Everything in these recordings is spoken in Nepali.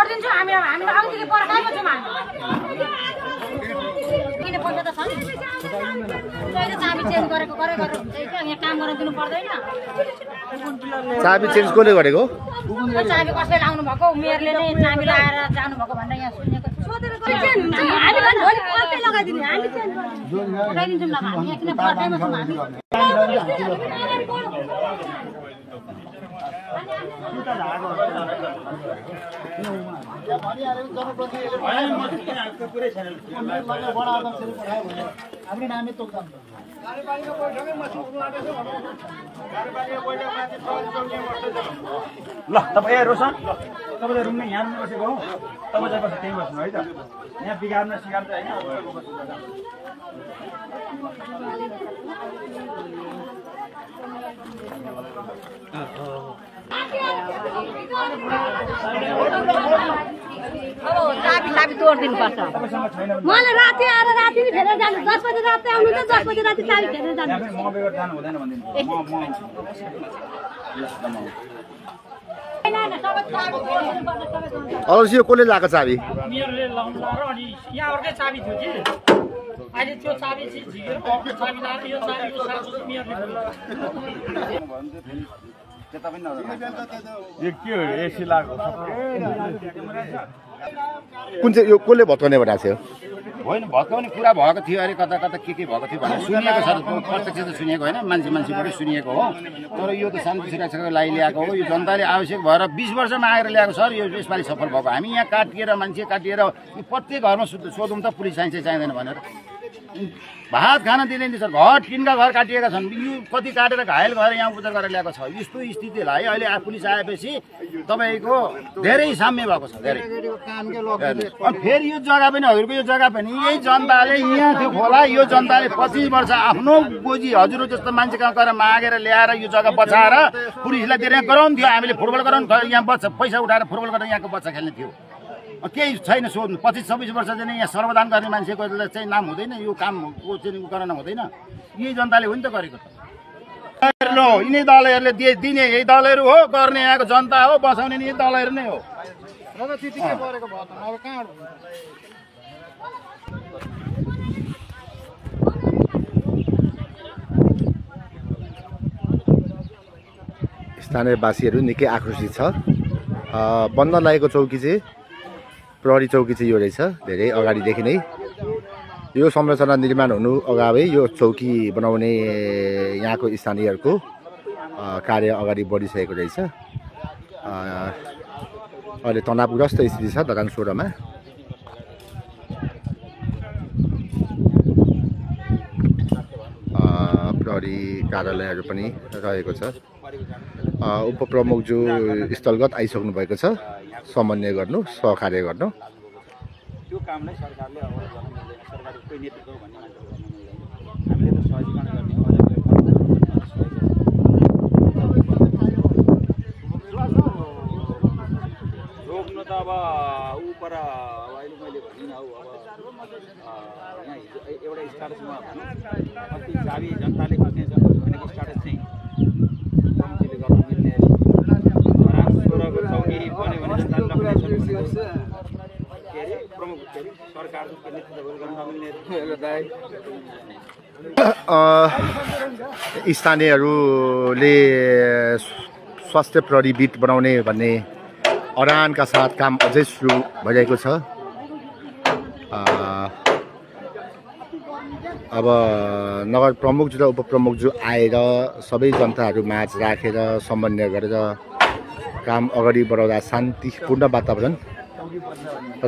भोट दिन्छौँ हामी अघिदेखि पर्खाएको छौँ हामी किन पैसा त छ नि अहिले चाबी चेन्ज गरेको यहाँ काम गर्न दिनु पर्दैन चाबी चेन्ज कसले गरेको चाबी कसले लाउनु भएको मेयरले नै चाबी लगाएर जानु भएको भनेर यहाँ सुनेको लगाइदिने हामी लगाइदिन्छौँ न हामी यहाँ किन पर्खाइमा छौँ हामी ल तपाईँ रोशन तपाईँले रुममा यहाँ बसेको हो तपाईँ चाहिँ बस्नु त्यही बस्नु है त यहाँ बिगार्न सिगार्छ होइन चाबी तोडिदिनुपर्छ मलाई राति आएर राति नि फेरेर जानु 10 बजे राति आउनु त 10 बजे राति चाबी फेरेर जानु म बेगर जानु हुँदैन भन्दिनु अवश्य यो कसले लगाएको चाबी मेयरले लाउनु लाएर अनि यहाँ अर्कै चाबी थियो कि अहिले त्यो चाबी चाहिँ झिकेर अर्को चाबी लाएर यो चाबी यो सासु मेयरले यो के हो एसी लागेको कुन चाहिँ यो कसले भत्काउने भनेको थियो होइन भत्काउने कुरा भएको थियो अरे कता कता के भएको थियो भनेर सुनिएको छ प्रत्यक्ष त सुनिएको होइन मान्छेबाटै सुनिएको हो तर यो त शान्ति सुरक्षाको लागि ल्याएको हो यो जनताले आवश्यक भएर 20 वर्षमा आएर ल्याएको सर यो यसपालि सफल भएको हामी यहाँ काटिएर मान्छे काटिएर प्रत्येक घरमा सोधौँ त पुलिस चाहिँदैन भनेर भात खान दिँदैन सर घर टिनका घर काटिएका छन् यो कति काटेर घायल भएर यहाँ उपचार गरेर ल्याएको छ यस्तो स्थितिलाई अहिले पुलिस आएपछि तपाईँको धेरै साम्य भएको छ धेरै अनि फेरि यो जग्गा पनि हजुरको यो जग्गा पनि यही जनताले यहाँ थियो खोला यो जनताले 25 वर्ष आफ्नो गोजी हजुर जस्तो मान्छे कहाँ गएर मागेर ल्याएर यो जग्गा बचाएर पुलिसलाई दिएर यहाँ गराउनु थियो हामीले फुटबल गराउनु यहाँ बच्चा पैसा उठाएर फुटबल गरेर यहाँको बच्चा खेल्ने थियो केही छैन सोध्नु 25-26 वर्ष चाहिँ यहाँ सर्वदान गर्ने मान्छेको चाहिँ नाम हुँदैन यो कामको चाहिँ गर्न हुँदैन यही जनताले हो नि त गरेको यिनै दलहरूले दिने यही दलहरू हो गर्ने यहाँको जनता हो बसाउने यही दलहरू नै हो स्थानीयवासीहरू निकै आक्रोशित छ बन्द लागेको चौकी चाहिँ प्रहरी चौकी चाहिँ यो रहेछ धेरै अगाडिदेखि नै यो संरचना निर्माण हुनु अगावै यो चौकी बनाउने यहाँको स्थानीयहरूको कार्य अगाडि बढिसकेको रहेछ अहिले तनावग्रस्त स्थिति छ दोकान 16 मा प्रहरी कार्यालयहरू पनि रहेको छ उपप्रमुखज्यू स्थलगत आइसक्नु भएको छ समन्वय गर्नु सहकार्य गर्नु त्यो कामलाई सरकारले अब गर्न मिल्दैन सरकारको कोही नेतृत्व भन्ने मान्छे गर्न मिल्दैन हामीले त सहजीकरण गर्ने हो रोक्न त अब उपर अहिले मैले भनिनँ अब यहाँ एउटा स्टाटसमा भनौँ कति चाबी जनताले खोज्ने छ भनेको स्टाटस चाहिँ कम्तीले गर्न मिल्ने रामस्वरको चौकी बन्यो भने जनताले स्थानीयहरूले स्वास्थ्य प्रहरी बिट बनाउने भन्ने अडानका साथ काम अझै सुरु भइरहेको छ अब नगर प्रमुखज्यू र उपप्रमुखज्यू आएर सबै जनताहरू माझ राखेर समन्वय गरेर काम अगाडि बढाउँदा शान्तिपूर्ण वातावरण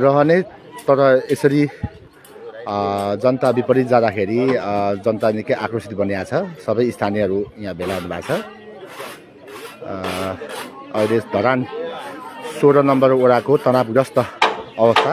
रहने तर यसरी जनता विपरीत जाँदाखेरि जनता निकै आक्रोशित बनिएको छ सबै स्थानीयहरू यहाँ भेला हुनु भएको छ अहिले धरान 16 नम्बर वडाको तनावग्रस्त अवस्था